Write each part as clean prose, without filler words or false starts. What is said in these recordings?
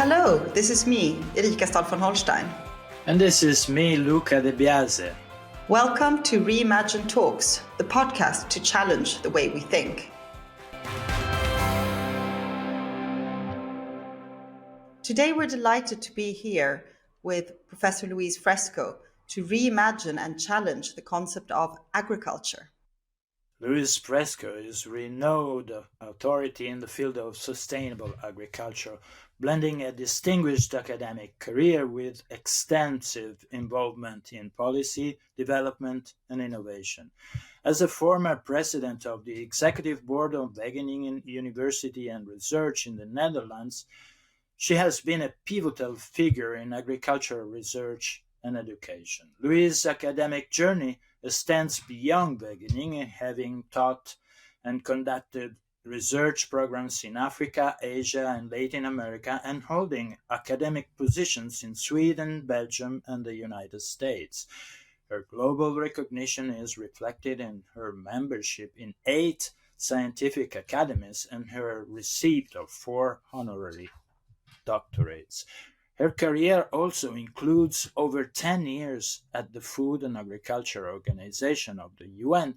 Hello, this is me, Erika Stahl von Holstein. And this is me, Luca De Biase. Welcome to Reimagine Talks, the podcast to challenge the way we think. Today we're delighted to be here with Professor Louise Fresco to reimagine and challenge the concept of agriculture. Louise Fresco is a renowned authority in the field of sustainable agriculture, blending a distinguished academic career with extensive involvement in policy, development, and innovation. As a former president of the Executive Board of Wageningen University and Research in the Netherlands, she has been a pivotal figure in agricultural research and education. Louise's academic journey extends beyond Wageningen, having taught and conducted research programs in Africa, Asia, and Latin America, and holding academic positions in Sweden, Belgium, and the United States. Her global recognition is reflected in her membership in 8 scientific academies and her receipt of 4 honorary doctorates. Her career also includes over 10 years at the Food and Agriculture Organization of the UN,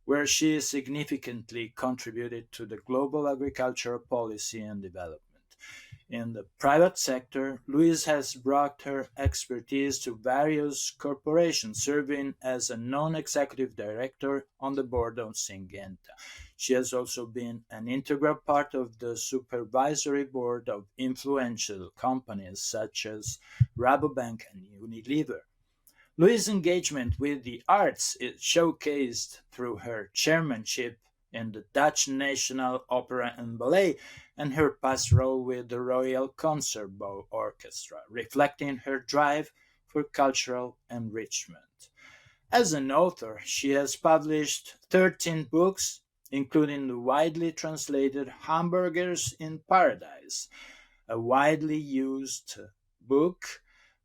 where she significantly contributed to the global agricultural policy and development. In the private sector, Louise has brought her expertise to various corporations, serving as a non-executive director on the board of Syngenta. She has also been an integral part of the supervisory board of influential companies such as Rabobank and Unilever. Louise's engagement with the arts is showcased through her chairmanship in the Dutch National Opera and Ballet and her past role with the Royal Concertgebouw Orchestra, reflecting her drive for cultural enrichment. As an author, she has published 13 books, including the widely translated Hamburgers in Paradise, a widely used book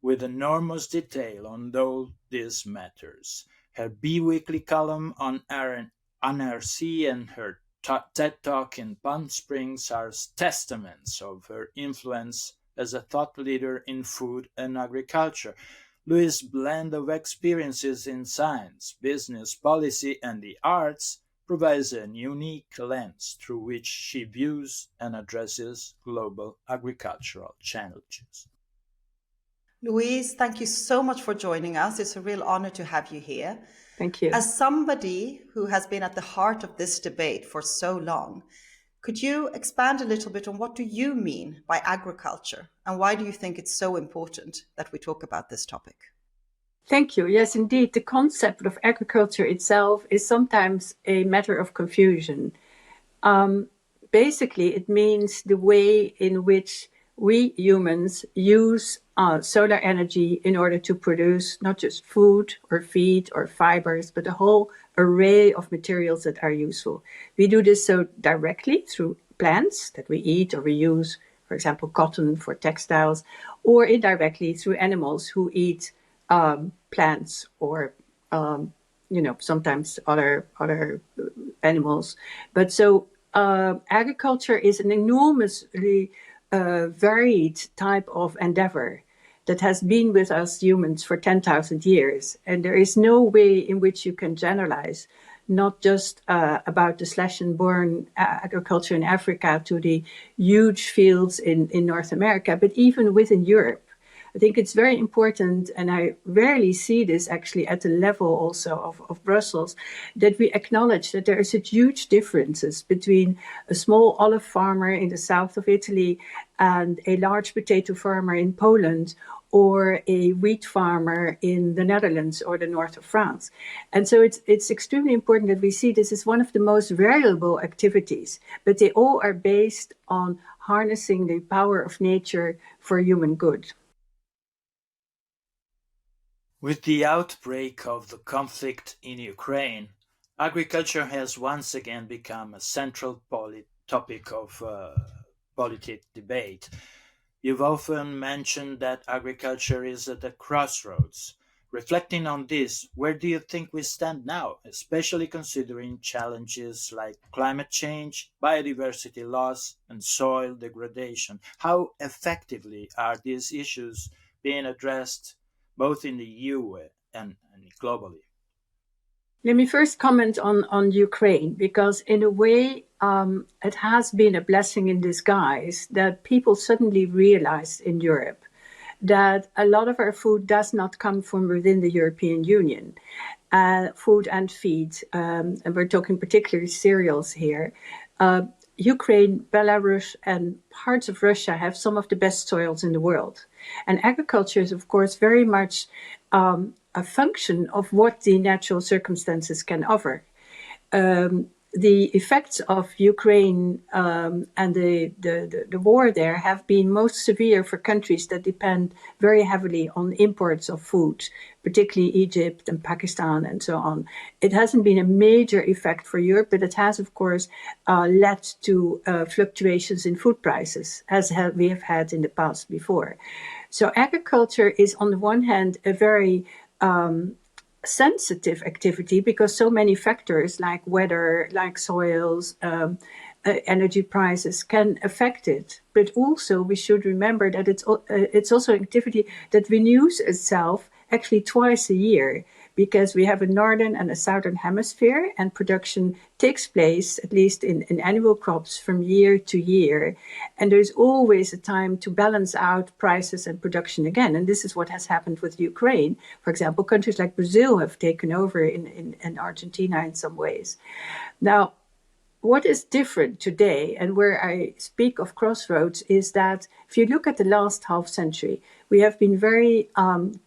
with enormous detail on all these matters. Her bi-weekly column on NRC and her TED Talk in Palm Springs are testaments of her influence as a thought leader in food and agriculture. Louise's blend of experiences in science, business, policy, and the arts provides a unique lens through which she views and addresses global agricultural challenges. Louise, thank you so much for joining us. It's a real honor to have you here. Thank you. As somebody who has been at the heart of this debate for so long, could you expand a little bit on what do you mean by agriculture and why do you think it's so important that we talk about this topic? Thank you. Yes, indeed. The concept of agriculture itself is sometimes a matter of confusion. Basically, it means the way in which we humans use solar energy in order to produce not just food or feed or fibers, but a whole array of materials that are useful. We do this so directly through plants that we eat or we use, for example, cotton for textiles, or indirectly through animals who eat plants or, sometimes other animals. But so agriculture is an enormously varied type of endeavor that has been with us humans for 10,000 years. And there is no way in which you can generalize, not just about the slash and burn agriculture in Africa to the huge fields in North America, but even within Europe. I think it's very important, and I rarely see this actually at the level also of Brussels, that we acknowledge that there are such huge differences between a small olive farmer in the south of Italy and a large potato farmer in Poland, or a wheat farmer in the Netherlands or the north of France. And so it's extremely important that we see this as one of the most variable activities, but they all are based on harnessing the power of nature for human good. With the outbreak of the conflict in Ukraine, agriculture has once again become a central topic of politic debate. You've often mentioned that agriculture is at a crossroads, Reflecting on this, where do you think we stand now, especially considering challenges like climate change, biodiversity loss, and soil degradation? How effectively are these issues being addressed both in the EU and globally? Let me first comment on Ukraine, because in a way, it has been a blessing in disguise that people suddenly realized in Europe that a lot of our food does not come from within the European Union, food and feed, and we're talking particularly cereals here. Ukraine, Belarus, and parts of Russia have some of the best soils in the world. And agriculture is, of course, very much a function of what the natural circumstances can offer. The effects of Ukraine and the war there have been most severe for countries that depend very heavily on imports of food, particularly Egypt and Pakistan and so on. It hasn't been a major effect for Europe, but it has, of course, led to fluctuations in food prices, as we have had in the past before. So agriculture is, on the one hand, a very sensitive activity, because so many factors like weather, like soils, energy prices can affect it. But also we should remember that it's also an activity that renews itself actually twice a year, because we have a northern and a southern hemisphere, and production takes place, at least in annual crops, from year to year. And there's always a time to balance out prices and production again. And this is what has happened with Ukraine. For example, countries like Brazil have taken over in Argentina in some ways. Now, what is different today, and where I speak of crossroads, is that if you look at the last half century, we have been very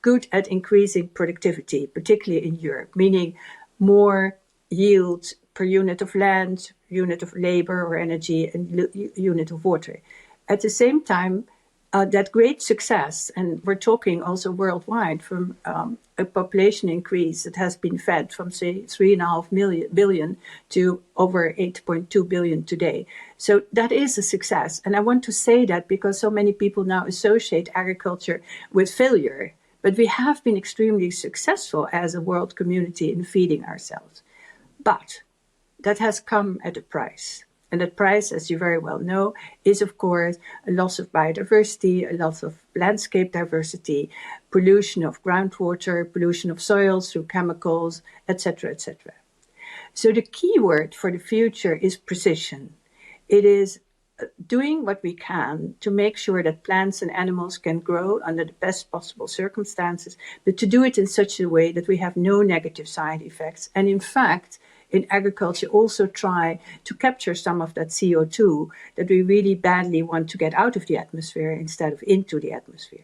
good at increasing productivity, particularly in Europe, meaning more yield per unit of land, unit of labor or energy, and unit of water. At the same time, that great success, and we're talking also worldwide, from a population increase that has been fed from, say, 3.5 billion to over 8.2 billion today. So that is a success. And I want to say that because so many people now associate agriculture with failure. But we have been extremely successful as a world community in feeding ourselves. But that has come at a price. And that price, as you very well know, is, of course, a loss of biodiversity, a loss of landscape diversity, pollution of groundwater, pollution of soils through chemicals, etc., etc. So the key word for the future is precision. It is doing what we can to make sure that plants and animals can grow under the best possible circumstances, but to do it in such a way that we have no negative side effects. And in fact, in agriculture, also try to capture some of that CO2 that we really badly want to get out of the atmosphere instead of into the atmosphere.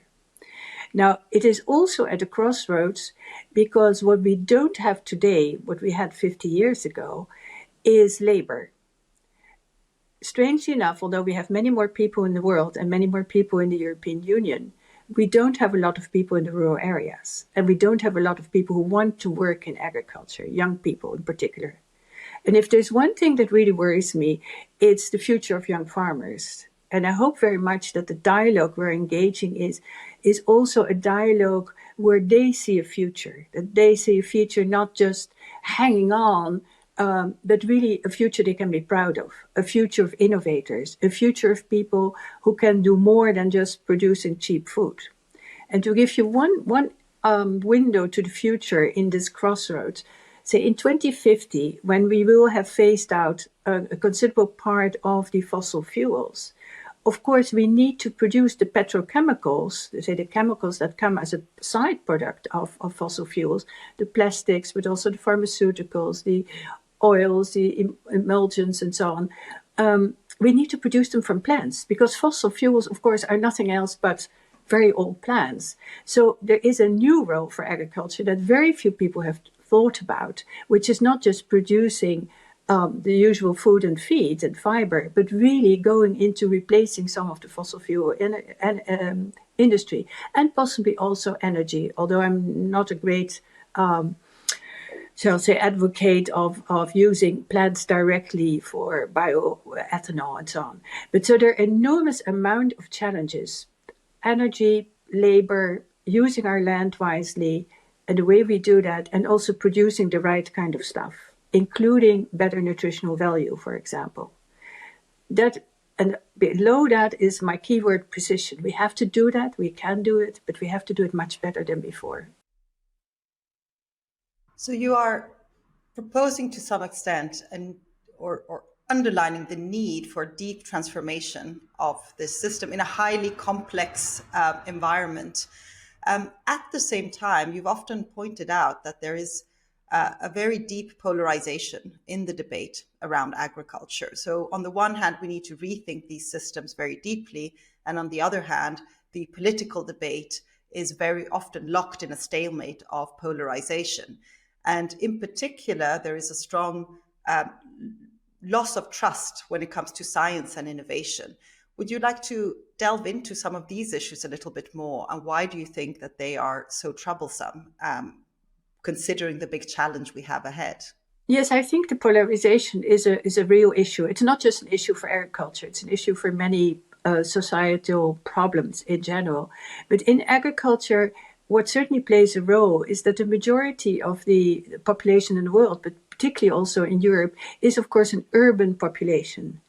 Now, it is also at a crossroads, because what we don't have today, what we had 50 years ago, is labor. Strangely enough, although we have many more people in the world and many more people in the European Union, we don't have a lot of people in the rural areas. And we don't have a lot of people who want to work in agriculture, young people in particular. And if there's one thing that really worries me, it's the future of young farmers. And I hope very much that the dialogue we're engaging is also a dialogue where they see a future, that they see a future not just hanging on, but really a future they can be proud of, a future of innovators, a future of people who can do more than just producing cheap food. And to give you one window to the future in this crossroads, say in 2050, when we will have phased out a considerable part of the fossil fuels, of course, we need to produce the petrochemicals, say the chemicals that come as a side product of fossil fuels, the plastics, but also the pharmaceuticals, the oils, the emulsions, and so on. We need to produce them from plants, because fossil fuels, of course, are nothing else but very old plants. So there is a new role for agriculture that very few people have thought about, which is not just producing the usual food and feed and fiber, but really going into replacing some of the fossil fuel industry, and possibly also energy, although I'm not a great shall say, advocate of using plants directly for bioethanol and so on. But so there are enormous amount of challenges: energy, labor, using our land wisely, and the way we do that, and also producing the right kind of stuff, including better nutritional value, for example. That, and below that is my keyword, precision. We have to do that, we can do it, but we have to do it much better than before. So you are proposing to some extent or underlining the need for deep transformation of this system in a highly complex environment. At the same time, you've often pointed out that there is a very deep polarization in the debate around agriculture. So on the one hand, we need to rethink these systems very deeply. And on the other hand, the political debate is very often locked in a stalemate of polarization. And in particular, there is a strong loss of trust when it comes to science and innovation. Would you like to delve into some of these issues a little bit more? And why do you think that they are so troublesome, considering the big challenge we have ahead? Yes, I think the polarization is a real issue. It's not just an issue for agriculture. It's an issue for many societal problems in general. But in agriculture, what certainly plays a role is that the majority of the population in the world, but particularly also in Europe, is of course an urban population.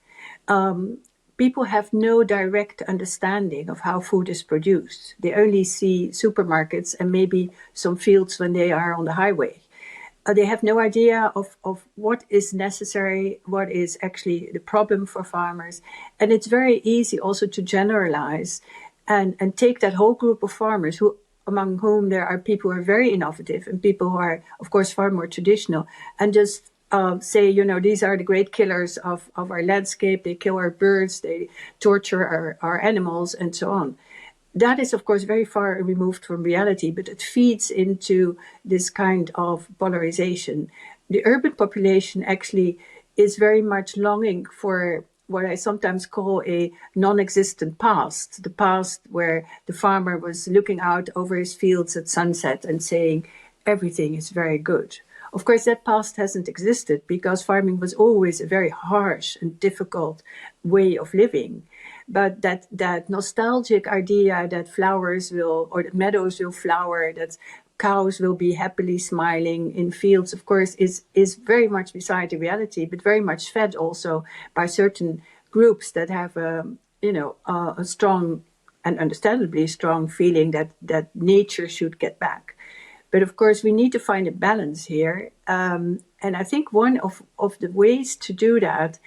People have no direct understanding of how food is produced. They only see supermarkets and maybe some fields when they are on the highway. They have no idea of what is necessary, what is actually the problem for farmers. And it's very easy also to generalize and take that whole group of farmers, who among whom there are people who are very innovative and people who are, of course, far more traditional, and just say, you know, these are the great killers of our landscape. They kill our birds, they torture our animals, and so on. That is, of course, very far removed from reality, but it feeds into this kind of polarization. The urban population actually is very much longing for what I sometimes call a non-existent past, the past where the farmer was looking out over his fields at sunset and saying, everything is very good. Of course, that past hasn't existed because farming was always a very harsh and difficult way of living. But that nostalgic idea that flowers will, or that meadows will flower, that cows will be happily smiling in fields, of course, is very much beside the reality, but very much fed also by certain groups that have a strong and understandably strong feeling that nature should get back. But of course, we need to find a balance here. And I think one of the ways to do that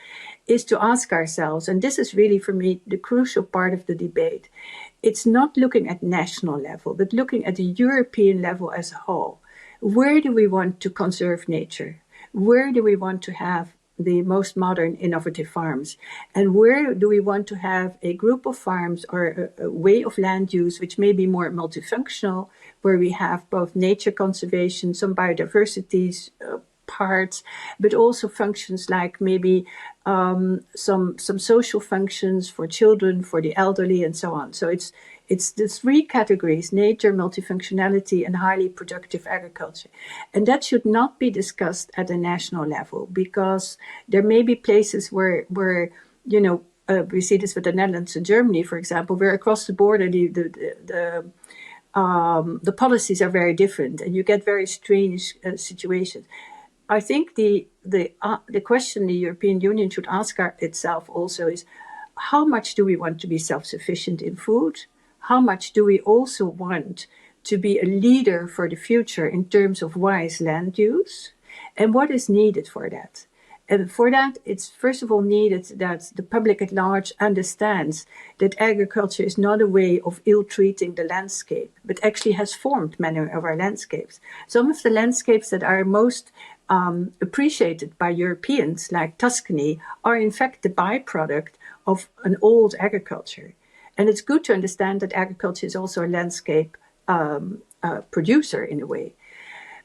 is to ask ourselves, and this is really for me the crucial part of the debate, it's not looking at national level, but looking at the European level as a whole. Where do we want to conserve nature? Where do we want to have the most modern innovative farms? And where do we want to have a group of farms or a way of land use which may be more multifunctional, where we have both nature conservation, some biodiversity parts, but also functions like maybe some social functions for children, for the elderly, and so on. So it's the three categories: nature, multifunctionality, and highly productive agriculture. And that should not be discussed at a national level, because there may be places where we see this with the Netherlands and Germany, for example, where across the border the policies are very different, and you get very strange situations. I think the question the European Union should ask itself also is, how much do we want to be self-sufficient in food? How much do we also want to be a leader for the future in terms of wise land use? And what is needed for that? And for that, it's first of all needed that the public at large understands that agriculture is not a way of ill-treating the landscape, but actually has formed many of our landscapes. Some of the landscapes that are most appreciated by Europeans, like Tuscany, are in fact the byproduct of an old agriculture. And it's good to understand that agriculture is also a landscape producer in a way.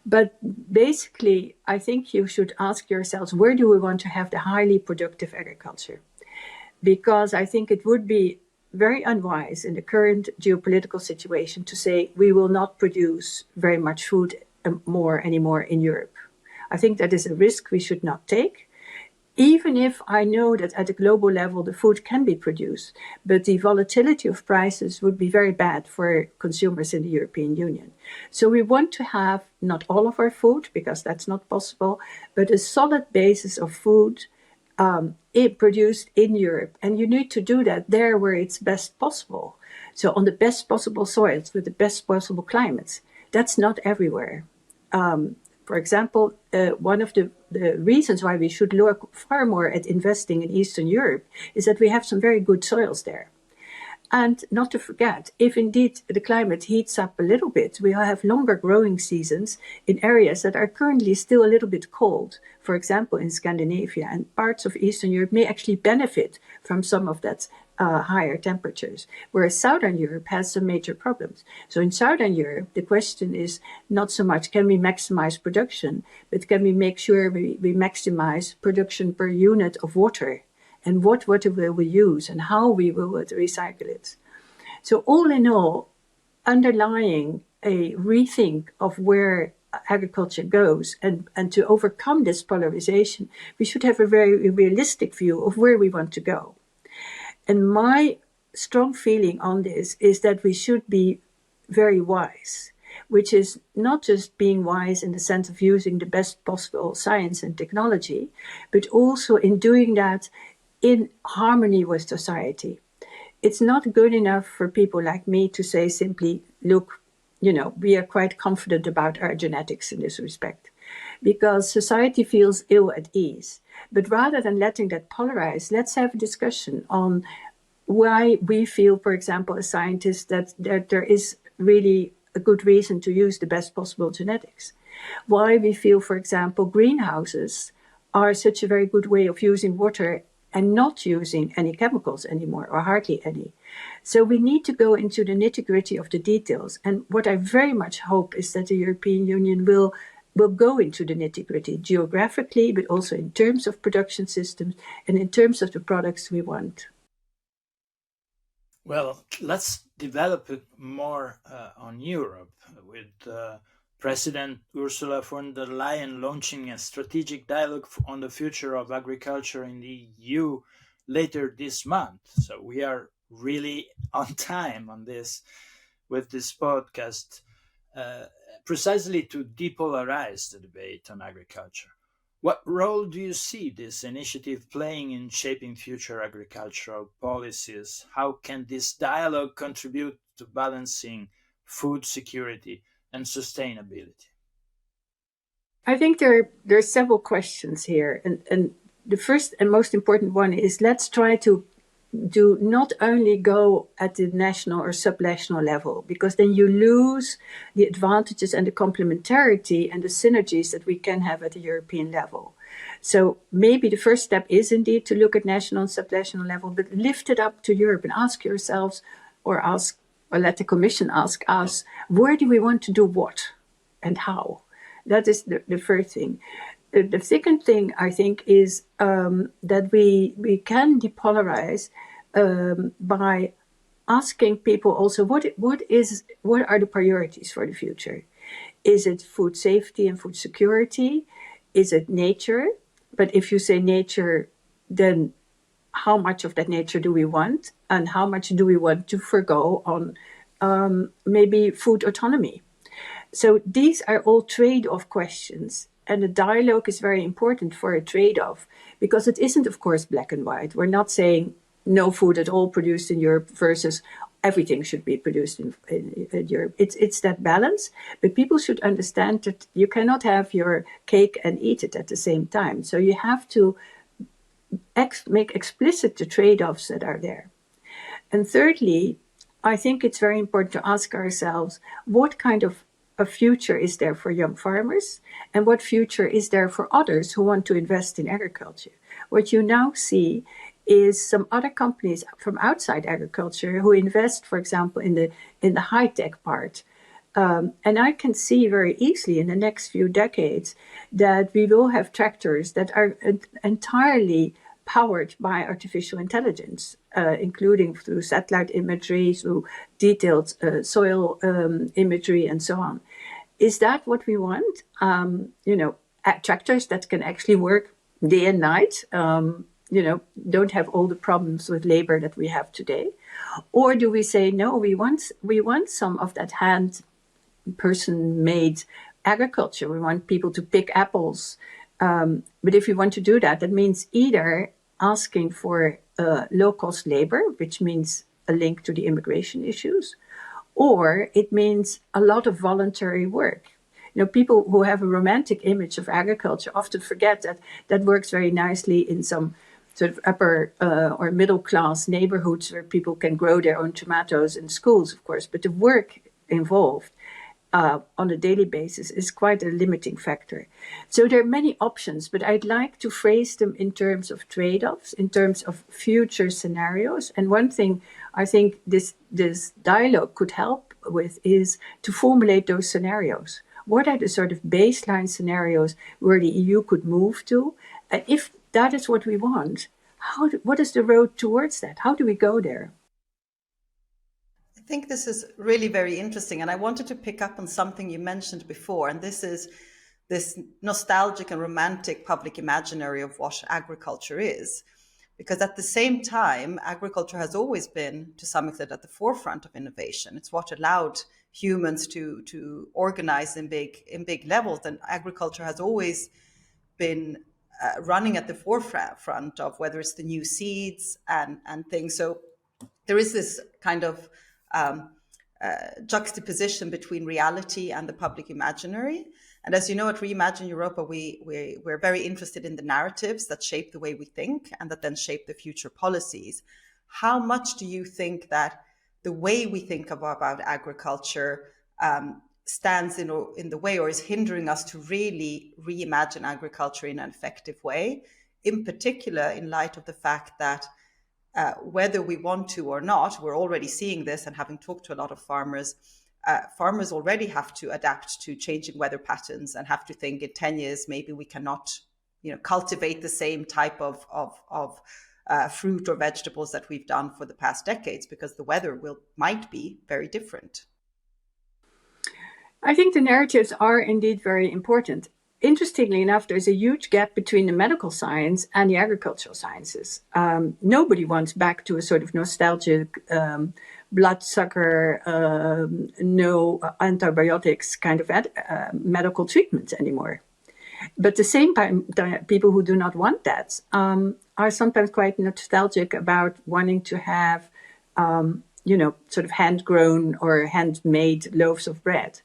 But basically, I think you should ask yourselves, where do we want to have the highly productive agriculture? Because I think it would be very unwise in the current geopolitical situation to say we will not produce very much food anymore in Europe. I think that is a risk we should not take. even if I know that at a global level the food can be produced, but the volatility of prices would be very bad for consumers in the European Union. So we want to have not all of our food, because that's not possible, but a solid basis of food produced in Europe. And you need to do that there where it's best possible. So on the best possible soils with the best possible climates. That's not everywhere. For example, one of the reasons why we should look far more at investing in Eastern Europe is that we have some very good soils there. And not to forget, if indeed the climate heats up a little bit, we have longer growing seasons in areas that are currently still a little bit cold. For example, in Scandinavia, and parts of Eastern Europe may actually benefit from some of that higher temperatures, whereas Southern Europe has some major problems. So in Southern Europe, the question is not so much can we maximize production, but can we make sure we maximize production per unit of water, and what water will we use, and how we will recycle it. So all in all, underlying a rethink of where agriculture goes, and to overcome this polarization, we should have a very realistic view of where we want to go. And my strong feeling on this is that we should be very wise, which is not just being wise in the sense of using the best possible science and technology, but also in doing that in harmony with society. It's not good enough for people like me to say simply, look, we are quite confident about our genetics in this respect, because society feels ill at ease. But rather than letting that polarize, let's have a discussion on why we feel, for example, as scientists, that there is really a good reason to use the best possible genetics. Why we feel, for example, greenhouses are such a very good way of using water and not using any chemicals anymore, or hardly any. So we need to go into the nitty-gritty of the details. And what I very much hope is that the European Union will go into the nitty-gritty geographically, but also in terms of production systems and in terms of the products we want. Well, let's develop it more on Europe, with President Ursula von der Leyen launching a strategic dialogue on the future of agriculture in the EU later this month. So we are really on time on this with this podcast, precisely to depolarize the debate on agriculture. What role do you see this initiative playing in shaping future agricultural policies? How can this dialogue contribute to balancing food security and sustainability? I think there are several questions here. And the first and most important one is, let's try to do not only go at the national or subnational level, because then you lose the advantages and the complementarity and the synergies that we can have at the European level. So maybe the first step is indeed to look at national and subnational level, but lift it up to Europe and ask yourselves, or let the Commission ask us, where do we want to do what and how? That is the first thing. The second thing, I think, is that we can depolarize by asking people also what are the priorities for the future? Is it food safety and food security? Is it nature? But if you say nature, then how much of that nature do we want, and how much do we want to forgo on maybe food autonomy? So these are all trade-off questions. And the dialogue is very important for a trade-off, because it isn't, of course, black and white. We're not saying no food at all produced in Europe versus everything should be produced in Europe. It's that balance, but people should understand that you cannot have your cake and eat it at the same time. So you have to make explicit the trade-offs that are there. And thirdly, I think it's very important to ask ourselves, what kind of a future is there for young farmers, and what future is there for others who want to invest in agriculture? What you now see is some other companies from outside agriculture who invest, for example, in the high-tech part. And I can see very easily in the next few decades that we will have tractors that are entirely powered by artificial intelligence, including through satellite imagery, through detailed soil imagery, and so on. Is that what we want? Tractors that can actually work day and night, don't have all the problems with labor that we have today? Or do we say, no, we want some of that hand person-made agriculture. We want people to pick apples. But if you want to do that, that means either asking for low-cost labor, which means a link to the immigration issues, or it means a lot of voluntary work. People who have a romantic image of agriculture often forget that that works very nicely in some sort of upper or middle class neighborhoods where people can grow their own tomatoes in schools, of course, but the work involved on a daily basis is quite a limiting factor. So there are many options, but I'd like to phrase them in terms of trade-offs, in terms of future scenarios. And one thing I think this dialogue could help with is to formulate those scenarios. What are the sort of baseline scenarios where the EU could move to? And if that is what we want, what is the road towards that? How do we go there? I think this is really very interesting. And I wanted to pick up on something you mentioned before. And this is this nostalgic and romantic public imaginary of what agriculture is. Because at the same time, agriculture has always been, to some extent, at the forefront of innovation. It's what allowed humans to organize in big levels. And agriculture has always been running at the forefront of whether it's the new seeds and things. So there is this kind of juxtaposition between reality and the public imaginary. And as you know, at Reimagine Europa, we're very interested in the narratives that shape the way we think and that then shape the future policies. How much do you think that the way we think about agriculture stands in the way or is hindering us to really reimagine agriculture in an effective way, in particular in light of the fact that whether we want to or not, we're already seeing this, and having talked to a lot of farmers, farmers already have to adapt to changing weather patterns and have to think in 10 years, maybe we cannot cultivate the same type of fruit or vegetables that we've done for the past decades because the weather might be very different. I think the narratives are indeed very important. Interestingly enough, there's a huge gap between the medical science and the agricultural sciences. Nobody wants back to a sort of nostalgic bloodsucker, no antibiotics kind of medical treatment anymore. But at the same time, people who do not want that are sometimes quite nostalgic about wanting to have, sort of hand-grown or handmade loaves of bread.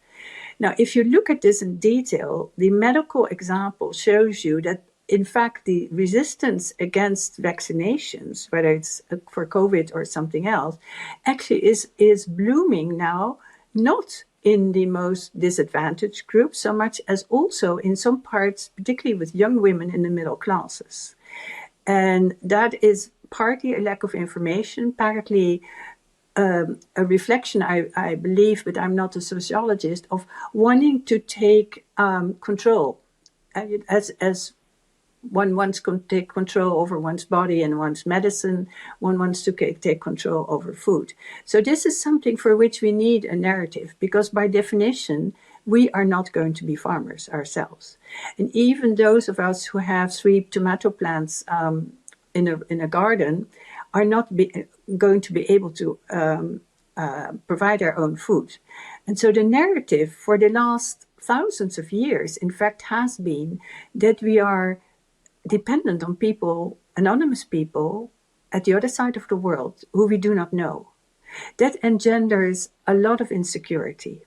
Now, if you look at this in detail, the medical example shows you that, in fact, the resistance against vaccinations, whether it's for COVID or something else, actually is blooming now, not in the most disadvantaged groups so much as also in some parts, particularly with young women in the middle classes. And that is partly a lack of information, partly a reflection, I believe, but I'm not a sociologist, of wanting to take control. As one wants to take control over one's body and one's medicine, one wants to take control over food. So this is something for which we need a narrative, because by definition, we are not going to be farmers ourselves. And even those of us who have 3 tomato plants in a garden are not going to be able to provide our own food. And so the narrative for the last thousands of years, in fact, has been that we are dependent on people, anonymous people, at the other side of the world who we do not know. That engenders a lot of insecurity.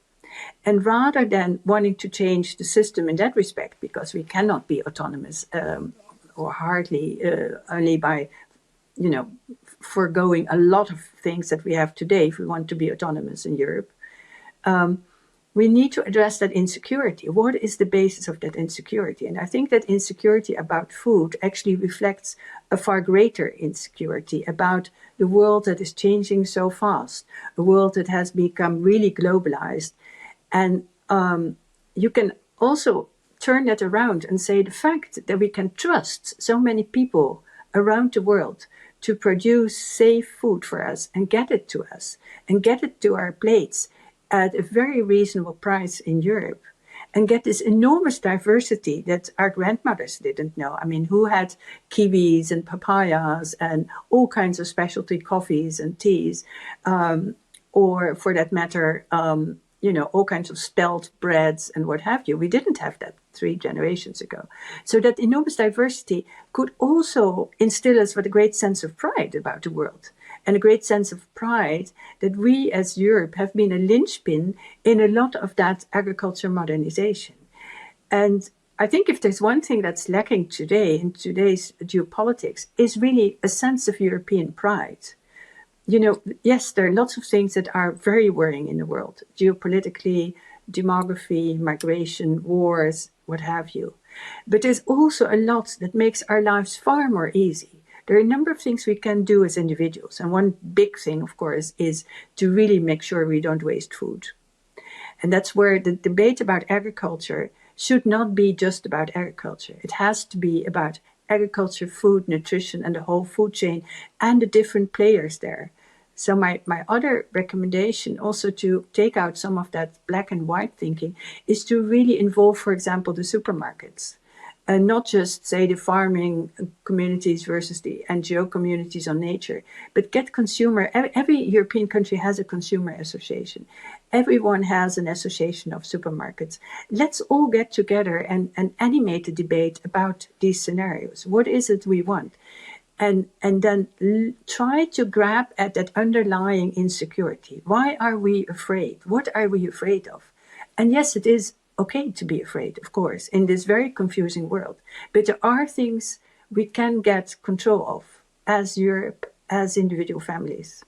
And rather than wanting to change the system in that respect, because we cannot be autonomous or hardly only by foregoing a lot of things that we have today if we want to be autonomous in Europe, we need to address that insecurity. What is the basis of that insecurity? And I think that insecurity about food actually reflects a far greater insecurity about the world that is changing so fast, a world that has become really globalized. And you can also turn that around and say the fact that we can trust so many people around the world to produce safe food for us and get it to us and get it to our plates at a very reasonable price in Europe, and get this enormous diversity that our grandmothers didn't know. I mean, who had kiwis and papayas and all kinds of specialty coffees and teas, or for that matter, all kinds of spelt breads and what have you. We didn't have that 3 generations ago. So that enormous diversity could also instill us with a great sense of pride about the world, and a great sense of pride that we as Europe have been a linchpin in a lot of that agriculture modernization. And I think if there's one thing that's lacking today in today's geopolitics, is really a sense of European pride. Yes, there are lots of things that are very worrying in the world, geopolitically, demography, migration, wars, what have you. But there's also a lot that makes our lives far more easy. There are a number of things we can do as individuals. And one big thing, of course, is to really make sure we don't waste food. And that's where the debate about agriculture should not be just about agriculture. It has to be about agriculture, food, nutrition, and the whole food chain, and the different players there. So my other recommendation, also to take out some of that black and white thinking, is to really involve, for example, the supermarkets. And not just, say, the farming communities versus the NGO communities on nature, but get consumer. Every European country has a consumer association. Everyone has an association of supermarkets. Let's all get together and animate a debate about these scenarios. What is it we want? And then try to grab at that underlying insecurity. Why are we afraid? What are we afraid of? And yes, it is okay to be afraid, of course, in this very confusing world. But there are things we can get control of as Europe, as individual families.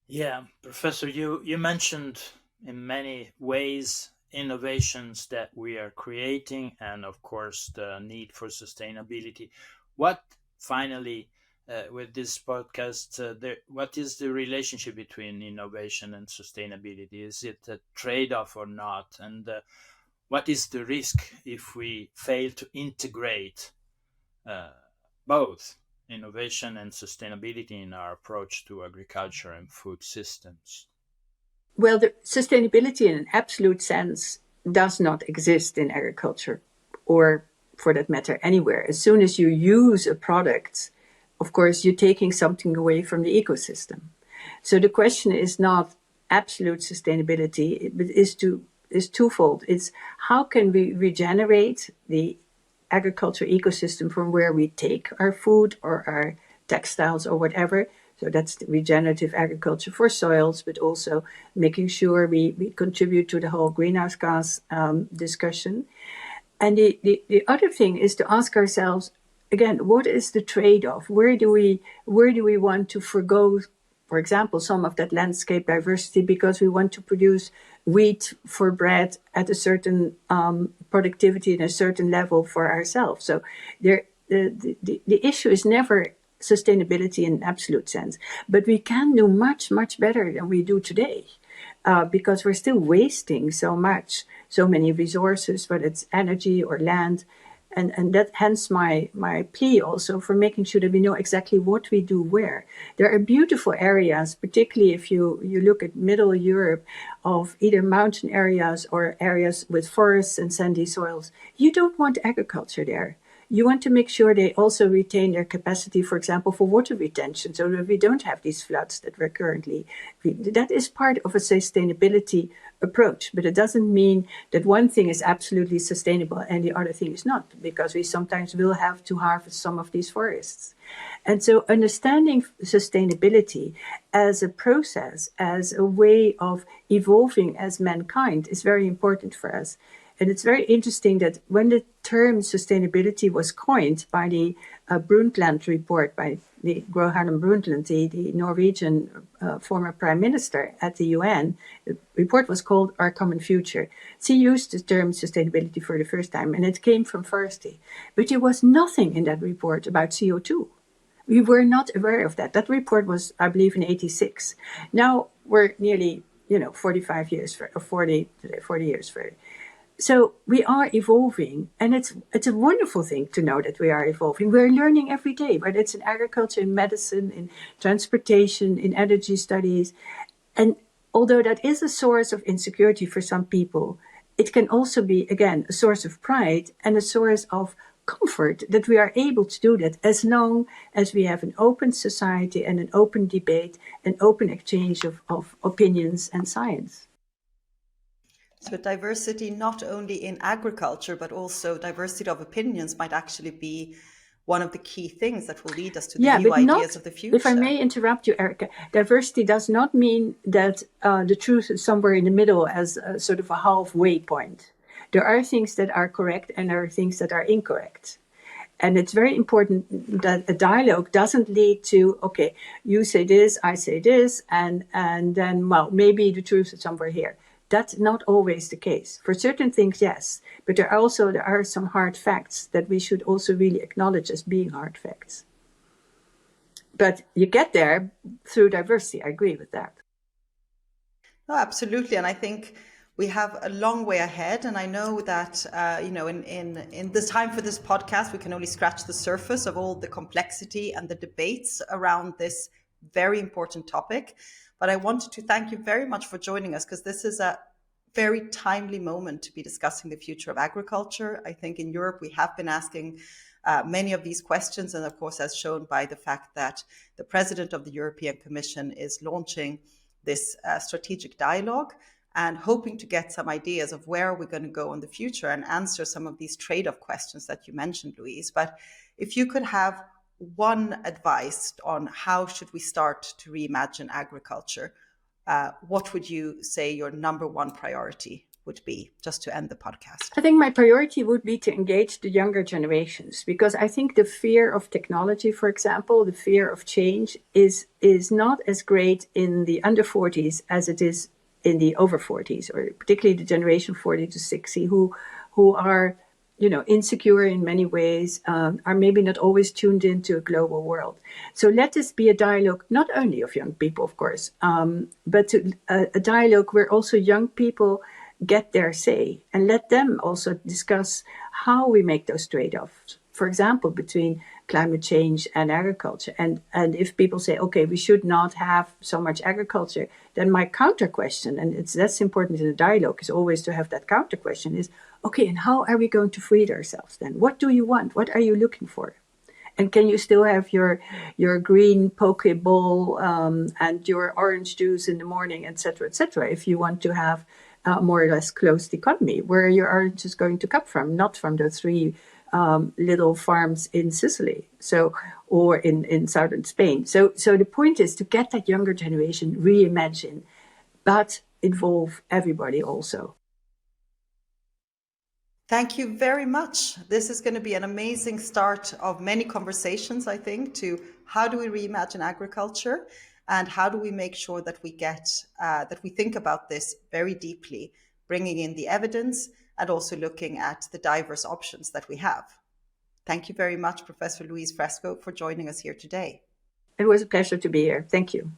Yeah, Professor, you mentioned in many ways innovations that we are creating, and of course the need for sustainability. What finally, with this podcast, what is the relationship between innovation and sustainability? Is it a trade-off or not? And what is the risk if we fail to integrate both innovation and sustainability in our approach to agriculture and food systems? Well, the sustainability in an absolute sense does not exist in agriculture, or for that matter, anywhere. As soon as you use a product, of course, you're taking something away from the ecosystem. So the question is not absolute sustainability, but is twofold. It's how can we regenerate the agriculture ecosystem from where we take our food or our textiles or whatever. So that's the regenerative agriculture for soils, but also making sure we contribute to the whole greenhouse gas discussion. And the other thing is to ask ourselves, again, what is the trade-off? Where do we want to forgo, for example, some of that landscape diversity because we want to produce wheat for bread at a certain productivity and a certain level for ourselves? So the issue is never sustainability in an absolute sense, but we can do much, much better than we do today because we're still wasting so many resources, whether it's energy or land. And that hence my plea also for making sure that we know exactly what we do where. There are beautiful areas, particularly if you look at Middle Europe, of either mountain areas or areas with forests and sandy soils. You don't want agriculture there. You want to make sure they also retain their capacity, for example, for water retention, so that we don't have these floods that we're currently. That is part of a sustainability approach, but it doesn't mean that one thing is absolutely sustainable and the other thing is not, because we sometimes will have to harvest some of these forests. And so understanding sustainability as a process, as a way of evolving as mankind is very important for us. And it's very interesting that when the term sustainability was coined by the Brundtland report, by the Gro Harlem Brundtland, the Norwegian former prime minister at the UN, the report was called Our Common Future. She used the term sustainability for the first time, and it came from Forestry. But there was nothing in that report about CO2. We were not aware of that. That report was, I believe, in '86. Now we're nearly, 45 years, or 40 years further. So we are evolving, and it's a wonderful thing to know that we are evolving. We're learning every day, whether it's in agriculture, in medicine, in transportation, in energy studies. And although that is a source of insecurity for some people, it can also be, again, a source of pride and a source of comfort that we are able to do that as long as we have an open society and an open debate, an open exchange of opinions and science. So diversity not only in agriculture, but also diversity of opinions might actually be one of the key things that will lead us to the new ideas of the future. If I may interrupt you, Erica, diversity does not mean that the truth is somewhere in the middle as a sort of a halfway point. There are things that are correct and there are things that are incorrect. And it's very important that a dialogue doesn't lead to, okay, you say this, I say this, and then, well, maybe the truth is somewhere here. That's not always the case. For certain things, yes. But there are some hard facts that we should also really acknowledge as being hard facts. But you get there through diversity. I agree with that. No, absolutely. And I think we have a long way ahead. And I know that, in the time for this podcast, we can only scratch the surface of all the complexity and the debates around this very important topic. But I wanted to thank you very much for joining us, because this is a very timely moment to be discussing the future of agriculture. I think in Europe, we have been asking many of these questions. And of course, as shown by the fact that the president of the European Commission is launching this strategic dialogue and hoping to get some ideas of where we're going to go in the future and answer some of these trade-off questions that you mentioned, Louise. But if you could have one advice on how should we start to reimagine agriculture, what would you say your number one priority would be, just to end the podcast? I think my priority would be to engage the younger generations, because I think the fear of technology, for example, the fear of change is not as great in the under 40s as it is in the over 40s, or particularly the generation 40 to 60, who are insecure in many ways, are maybe not always tuned into a global world. So let this be a dialogue, not only of young people, of course, but a dialogue where also young people get their say, and let them also discuss how we make those trade-offs. For example, between climate change and agriculture. And if people say, okay, we should not have so much agriculture, then my counter question, and that's important in a dialogue, is always to have that counter question is, okay, and how are we going to feed ourselves then? What do you want? What are you looking for? And can you still have your green poke bowl and your orange juice in the morning, et cetera, if you want to have a more or less closed economy, where your orange is going to come from, not from the three little farms in Sicily, or in southern Spain. So the point is to get that younger generation reimagine, but involve everybody also. Thank you very much. This is going to be an amazing start of many conversations, I think, to how do we reimagine agriculture and how do we make sure that we think about this very deeply, bringing in the evidence and also looking at the diverse options that we have. Thank you very much, Professor Louise Fresco, for joining us here today. It was a pleasure to be here. Thank you.